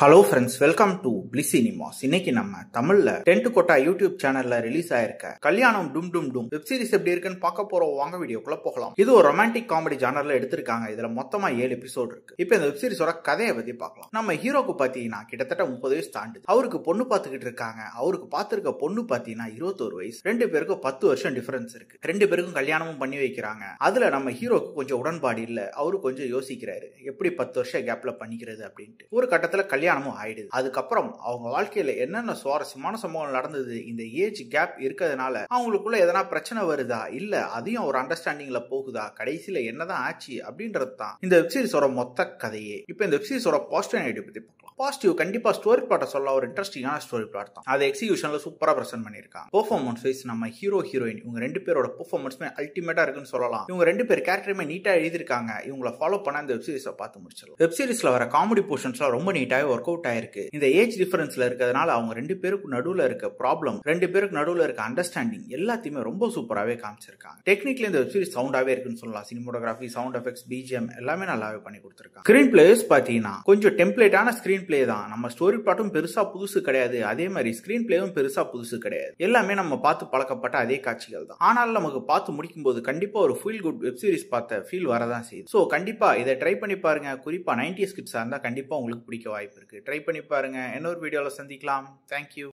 Hello friends, welcome to bliss cinemas. இன்னைக்கு நம்ம தமிழ்ல டென்ட் கோட்டா யூடியூப் சேனல்ல ரிலீஸ் ஆயிருக்க கல்யாணம் டும் டும் டும் வெப் சீரிஸ் எப்படி இருக்குன்னு பார்க்க போறோம். வாங்க வீடியோக்குள்ள போகலாம். இது ஒரு ரொமான்டிக் காமெடி ஜானர்ல எடுத்திருக்காங்க. இதுல மொத்தமா 7 எபிசோடு இருக்கு. இப்போ இந்த வெப் சீரிஸோட கதையை பத்தி பார்க்கலாம். நம்ம ஹீரோக்கு பாத்தீங்கன்னா கிட்டத்தட்ட 30 வயசு தாண்டுது. அவருக்கு பொண்ணு பார்த்துக்கிட்டு இருக்காங்க. அவருக்கு பார்த்திருக்க பொண்ணு பாத்தீங்கன்னா 21 வயசு. 2 பேருக்கும் 10 வருஷம் டிஃபரன்ஸ் இருக்கு. 2 பேருக்கும் கல்யாணமும் பண்ணி வைக்கிறாங்க. அதுல நம்ம ஹீரோக்கு கொஞ்சம் உடன்பாடு இல்ல. அவரு கொஞ்சம் யோசிக்கிறாரு, எப்படி 10 வருஷம் கேப்ல பண்ணிக்கிறது அப்படின்ட்டு. ஒரு கட்டத்துல கல்யாணமும் ஆயிடுது. அதுக்கப்புறம் அவங்க வாழ்க்கையில என்னென்ன சுவாரஸ்யமான சம்பவங்கள் நடந்தது, இந்த ஏஜ் கேப் இருக்கிறதுனால அவங்களுக்குள்ள எதனா பிரச்சனை வருதா, இல்ல அதையும் ஒரு அண்டர்ஸ்டாண்டிங்ல போகுதா, கடைசியில என்னதான் ஆச்சு அப்படின்றது தான் இந்த வெப் சீரிஸோட மொத்த கதையே. இப்போ இந்த வெப் சீரிஸோட பாசிட்டிவ் நெகட்டிவ் பத்தி பார்க்கலாம். பாசிட்டிவ், கண்டிப்பா ஸ்டோரி பிளாட்டை சொல்ல ஒரு இன்ட்ரெஸ்டிங்கான ஸ்டோரி பிளாட் தான். அதை எக்ஸிகியூஷன்ல சூப்பரா பிரசன்ட் பண்ணிருக்காங்க. பெர்ஃபார்மன்ஸ் வைஸ் நம்ம ஹீரோ ஹீரோயின் இவங்க 2 பேரோட பெர்ஃபார்மன்ஸ்மே அல்டிமேட்டா இருக்குன்னு சொல்லலாம். இவங்க 2 பேர் கேரக்டருமே நீட்டா எழுதிருக்காங்க. இவங்கள ஃபாலோ பண்ண இந்த வெப் சீரிஸை பார்த்து முடிச்சிடலாம். வெப் சீரிஸ்ல வர காமெடி போர்ஷன்ஸ்லாம் ரொம்ப நீட்டாவே ஒர்க் அவுட் ஆயிருக்கு. இந்த ஏஜ் டிஃபரன்ஸ்ல இருக்கிறதுனால அவங்க 2 பேருக்கு நடுவுல இருக்க ப்ராப்ளம், 2 பேருக்கு நடுவுல இருக்க அண்டர்ஸ்டாண்டிங் எல்லாத்தையுமே ரொம்ப சூப்பராகவே காமிச்சிருக்காங்க. டெக்னிக்கலி இந்த வெப் சீரிஸ் சவுண்டாவே இருக்குன்னு சொல்லலாம். சினிமோட்டோகிராஃபி, சவுண்ட் எஃபெக்ட்ஸ், பிஜிஎம் எல்லாமே நல்லாவே பண்ணி கொடுத்துருக்காங்க. ஸ்கிரீன் பிளேஸ் பாத்தீங்கன்னா கொஞ்சம் டெம்ப்ளேட்டான ஸ்கிரீன் பிளே தான். நம்ம ஸ்டோரி பிளாட்டும் பெருசா புதுசு கிடையாது, அதே மாதிரி ஸ்கிரீன் பிளேவும் பெருசா புதுசு கிடையாது. எல்லாமே நம்ம பார்த்து பழக்கப்பட்ட அதே காட்சிகள் தான். ஆனால் நமக்கு பார்த்து முடிக்கும் போது கண்டிப்பா ஒரு ஃபீல் குட் வெப் சீரிஸ் பார்த்த ஃபீல் வரதான் செய்யுது. ஸோ கண்டிப்பா இதை ட்ரை பண்ணி பாருங்க. குறிப்பா 90s கிட்ஸா இருந்தா கண்டிப்பா உங்களுக்கு பிடிக்க வாய்ப்பு இருக்கு. ட்ரை பண்ணி பாருங்க. இன்னொரு வீடியோல சந்திக்கலாம். தேங்க்யூ.